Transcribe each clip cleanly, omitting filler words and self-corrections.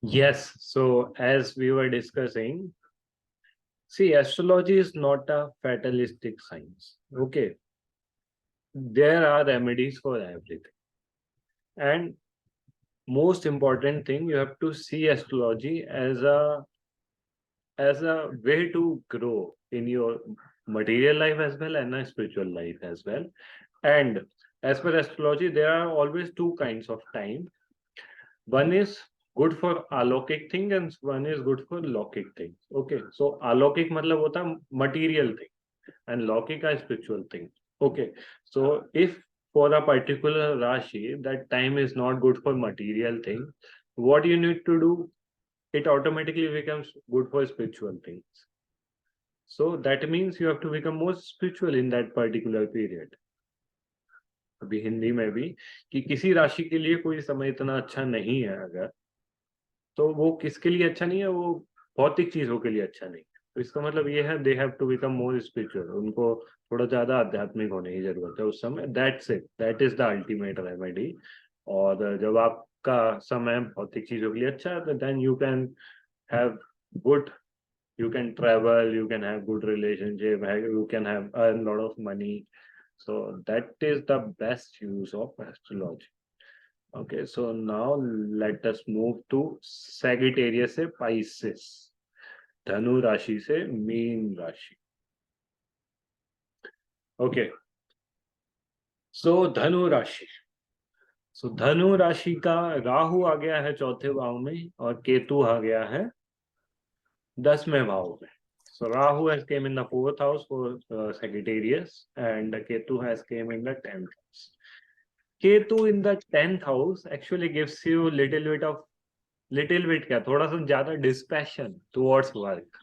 Yes. So as we were discussing, see, astrology is not a fatalistic science. Okay. There are remedies for everything. And most important thing, you have to see astrology as a way to grow in your material life as well and a spiritual life as well. And as per astrology, there are always two kinds of time. One is good for alokik thing and one is good for lौकिक thing. Okay, so alokik मतलब होता है material thing and लौकिक is spiritual thing. Okay, so if for a particular Rashi that time is not good for material thing, what you need to do? It automatically becomes good for spiritual things. So that means you have to become more spiritual in that particular period. अभी हिंदी में भी कि किसी राशि के लिए कोई समय इतना अच्छा नहीं है अगर, तो वो किसके लिए अच्छा नहीं है, वो भौतिक चीजों के लिए अच्छा नहीं है। तो इसका मतलब ये है they have to become more spiritual, उनको थोड़ा ज्यादा आध्यात्मिक होने की जरूरत है उस समय। That's it, that is the ultimate remedy. और जब आपका समय भौतिक चीजों के लिए अच्छा है, तो then you can have good, you can travel, you can have good relationship, you can have earn a lot of money. So that is the best use of astrology. Okay, so now let us move to Sagittarius से Pisces, धनु राशि से mean राशि। Okay, सो धनु राशि, सो धनु राशि का राहु आ गया है चौथे भाव में और केतु आ गया है 10वें भाव में. So Rahu has came in the fourth house for Sagittarius, and Ketu has came in the 10th house. Ketu in the 10th house actually gives you little bit क्या, थोड़ा सा ज्यादा dispassion towards work.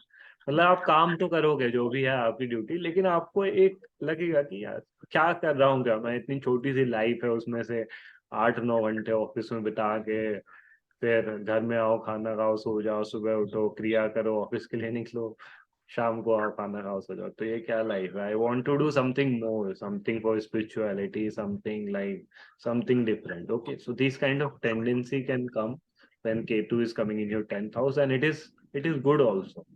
मतलब आप काम तो करोगे जो भी है आपकी ड्यूटी, लेकिन आपको एक लगेगा कि यार क्या कर रहा हूँ, क्या मैं इतनी छोटी सी लाइफ है उसमें से 8-9 घंटे ऑफिस में बिता के फिर घर में आओ, खाना खाओ, सो जाओ, सुबह उठो, क्रिया करो, ऑफिस के लिए निकलो, शाम को आओ, खाना खाओ, सो जाओ, तो ये क्या लाइफ है? I want to do something more, something for spirituality, something like something different. Okay, so this kind of tendency can come when Ketu is coming in your 10th house, and it is good also.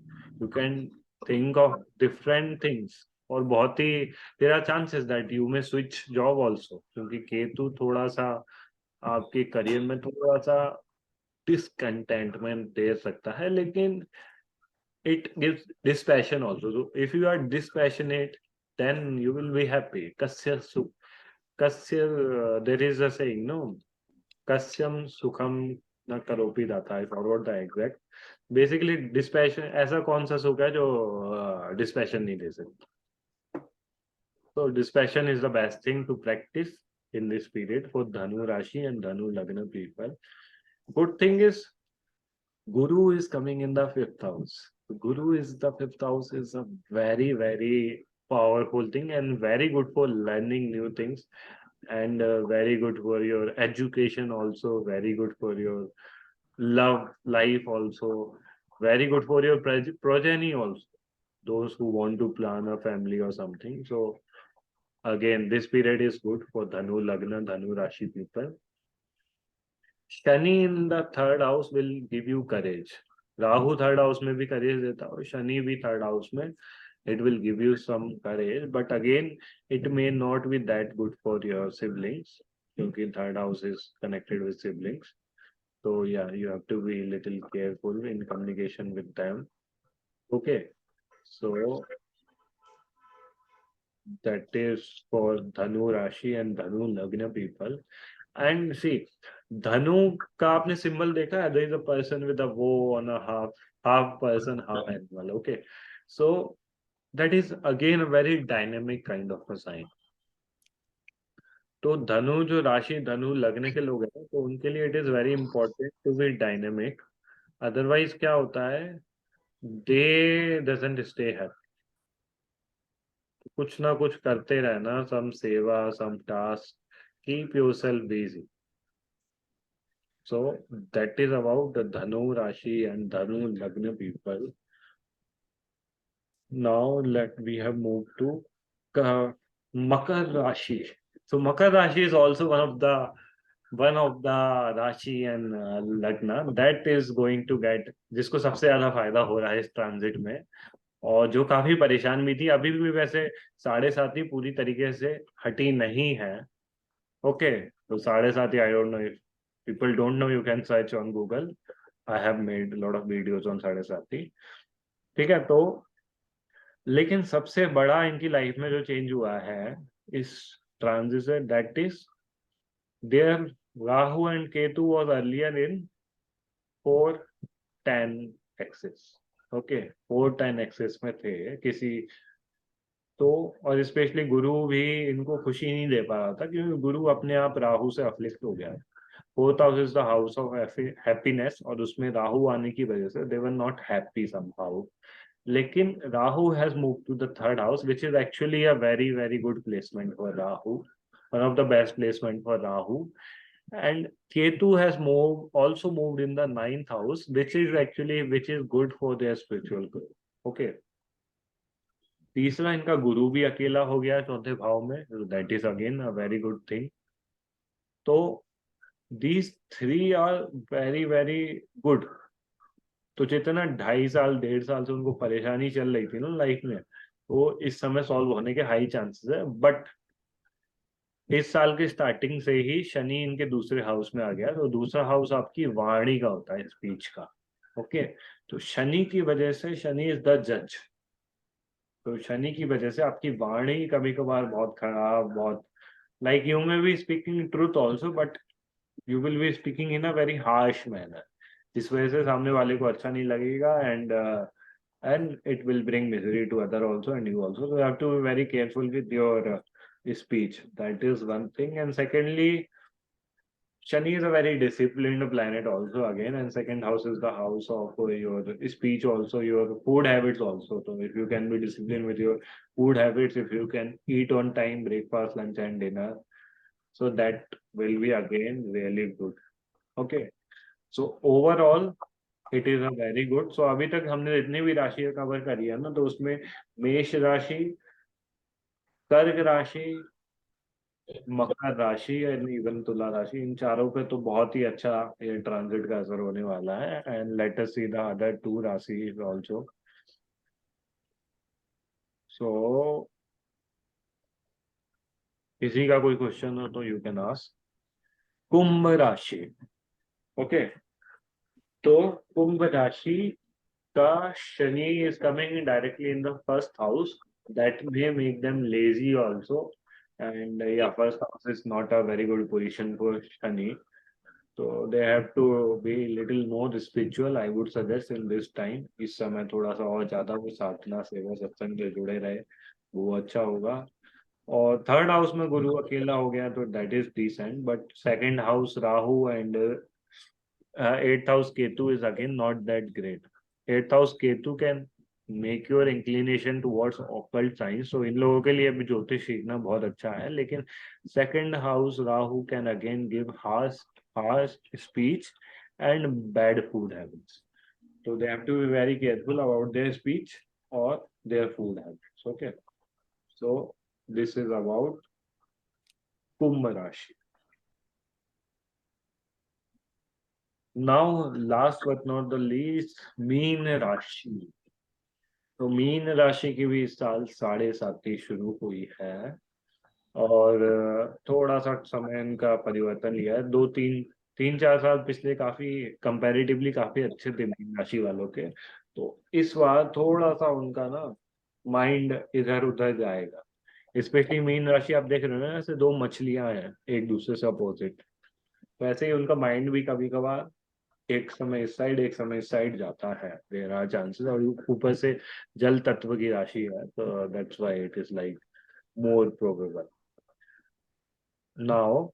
You can think of different things, और बहुत ही there are chances that you may switch job also, क्योंकि केतु थोड़ा सा आपके career में थोड़ा सा discontentment दे सकता है, लेकिन it gives dispassion also. So if you are dispassionate, then you will be happy. Kasya, there is a saying, no, kasyam sukham na karopi data. I forgot the exact. Basically dispassion, ऐसा कौन सा सुख है जो dispassion नहीं दे सकता? So dispassion is the best thing to practice in this period for Dhanu Rashi and Dhanu Lagna people. Good thing is Guru is coming in the fifth house. Guru is the fifth house is a very, very powerful thing and very good for learning new things, and very good for your education also, very good for your love life also, very good for your progeny also, those who want to plan a family or something. So again, this period is good for Dhanu Lagna, Dhanu Rashi people. Shani in the third house will give you courage. Rahu third house में भी करेज देता है और शनि भी third house में, it will give you some courage, but again it may not be that good for your siblings, क्योंकि third house is connected with siblings. So yeah, you have to be little careful in communication with them. Okay, so that is for Dhanu Rashi and Dhanu Lagna people. And see, धनु का आपने symbol देखा है? there is a person with a bow on a half person, half animal. Okay, so that is again a very dynamic kind of a sign. तो धनु जो राशि धनु लगने के लोग हैं, तो उनके लिए it is very important to be dynamic. Otherwise क्या होता है, दे डजंट स्टे हैप्पी. कुछ ना कुछ करते रहना, सम सेवा, some task, keep yourself busy. So that is about the Dhanu Rashi and Dhanu Lagna people. Now we have moved to Makar Rashi. So Makar Rashi is also one of the one of the rashi and lagna that is going to get, जिसको सबसे ज्यादा फायदा हो रहा है इस transit में, और जो काफी परेशान भी थी, अभी भी वैसे 7.5 पूरी तरीके से हटी नहीं है। ओके, तो 7.5, I don't know if people don't know, you can search on Google, I have made lot of videos on 7.5। ठीक है, तो लेकिन सबसे बड़ा इनकी लाइफ में जो चेंज हुआ है इस ट्रांजिट से, that is there Rahu and Ketu was earlier in 4-10 axis. Okay, 4-10 axis में थे किसी, तो और स्पेशली गुरु भी इनको खुशी नहीं दे पा रहा था, क्योंकि गुरु अपने आप राहु से अफ्लिक्ट हो गया है। Fourth house is the house of happiness, और उसमें राहु आने की वजह से they were not happy somehow. लेकिन Rahu has move to the third house, which is actually a very very good placement for Rahu, one of the best placement for Rahu. And Ketu has also moved in the ninth house, which is good for their spiritual growth. Okay. तीसरा, इनका गुरु भी अकेला हो गया चौथे भाव में, that is again a very good thing. तो these three are very very good. तो जितना 2.5 साल 1.5 साल से उनको परेशानी चल रही थी ना लाइफ में, वो इस समय सॉल्व होने के हाई चांसेस है। बट इस साल के स्टार्टिंग से ही शनि इनके दूसरे हाउस में आ गया, तो दूसरा हाउस आपकी वाणी का होता है, स्पीच का। ओके, तो शनि की वजह से, शनि इज द जज, तो शनि की वजह से आपकी वाणी कभी कभार बहुत खराब, बहुत like you may be speaking truth also, but you will be speaking in a very harsh manner, जिस वजह से सामने वाले को अच्छा नहीं लगेगा, and it will bring misery to other also and you also. So you have to be very careful with your speech. That is one thing. And secondly, Shani is a very disciplined planet also again, and second house is the house of your speech also, your food habits also. So if you can be disciplined with your food habits, if you can eat on time, breakfast, lunch and dinner, so that will be again really good. Okay. So overall it is a very good. So अभी तक हमने जितनी भी राशि cover करी है ना, तो उसमें मेष राशि, कर्क राशि, मकर राशि एंड इवन तुला राशि, इन चारों पे तो बहुत ही अच्छा ये ट्रांजिट का असर होने वाला है। And let us see the other two rashi also. So किसी का कोई क्वेश्चन हो तो यू कैन आस्क। कुंभ राशि। ओके, तो कुंभ राशि का Shani is coming directly in the first house, that may make them lazy also, and yeah, first house is not a very good position for shani. So they have to be little more spiritual, I would suggest in this time। इस समय थोड़ा सा और ज्यादा वो साधना सेवा सत्संग से जुड़े रहे, वो अच्छा होगा। और थर्ड हाउस में गुरु अकेला हो गया तो that is decent, but second house Rahu and eighth house Ketu is again not that great. Eighth house Ketu can make your inclination towards occult science, तो इन लोगों के लिए भी ज्योतिष सीखना बहुत अच्छा है। लेकिन second house Rahu can again give harsh speech and bad food habits. So they have to be very careful about their speech or their food habits. Okay. So this is about Kumbh Rashi. Now, last but not the least, Meen Rashi. तो mean राशि की भी इस साल 7.5 शुरू हुई है, और थोड़ा सा समय इनका परिवर्तन लिया है। 2-3-4 साल पिछले काफी कंपैरेटिवली काफी अच्छे थे मीन राशि वालों के, तो इस बार थोड़ा सा उनका ना माइंड इधर उधर जाएगा। स्पेशली मीन राशि आप देख रहे हो ना, जैसे दो मछलियां हैं एक दूसरे से अपोजिट, वैसे ही उनका माइंड भी कभी कभार एक समय इस साइड एक समय इस साइड जाता है, देयर आर चांसेस। और ऊपर से जल तत्व की राशि है, तो that's why it is like more probable. Now,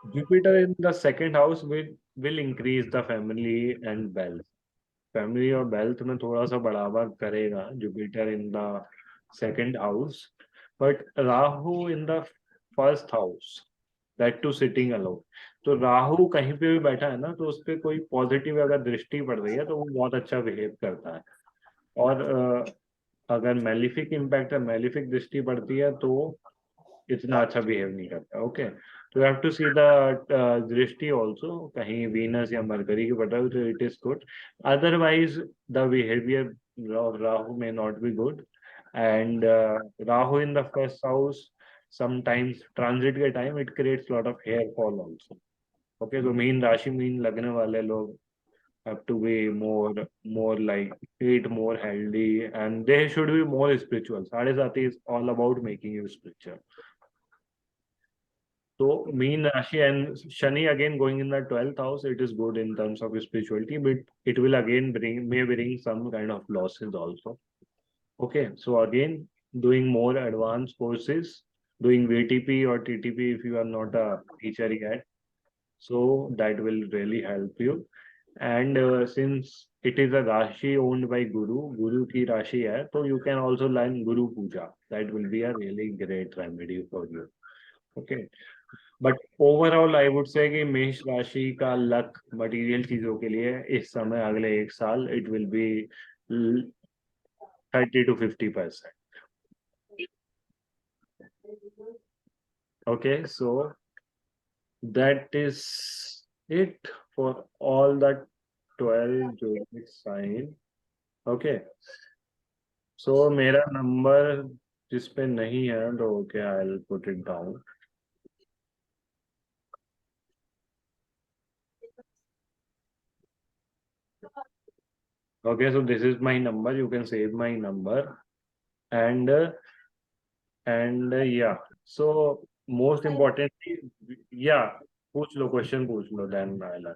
Jupiter in the second house will increase the family and wealth. Family और वेल्थ में थोड़ा सा बढ़ावा करेगा Jupiter in the second house, but Rahu in the first house, that too sitting alone. तो राहु कहीं पे भी बैठा है ना, तो उस पर कोई पॉजिटिव अगर दृष्टि पड़ रही है तो वो बहुत अच्छा बिहेव करता है। और अगर मेलिफिक इम्पैक्ट है, मेलिफिक दृष्टि पड़ती है, तो इतना अच्छा बिहेव नहीं करता। Okay, You have to see the drishti also, kahin Venus ya Mercury ki pata ho, so it is good. Otherwise, the behavior of Rahu may not be good. And Rahu in the first house, sometimes transit के time it creates lot of hair fall also. Okay, so mean राशि mean लगने वाले लोग have to be more like eat more healthy, and they should be more spiritual. साढ़े साथी is all about making you spiritual. So mean Rashi and Shani again going in the 12th house, it is good in terms of spirituality, but it will again may bring some kind of losses also. Okay, so again doing more advanced courses, doing VTP or TTP if you are not a teacher yet. So that will really help you. And since it is a Rashi owned by Guru ki Rashi hai, so you can also learn Guru Puja. That will be a really great remedy for you. Okay. But overall I would say कि मेष राशि का luck material चीजों के लिए इस समय अगले एक साल it will be 30 to 50%. Okay, so that is it for all the 12 zodiac sign. Okay, so मेरा नंबर जिस पे नहीं है तो okay, I'll put it down. Okay, so this is my number. You can save my number. And yeah, so most importantly, yeah, पूछ लो, question पूछ लो, then I'll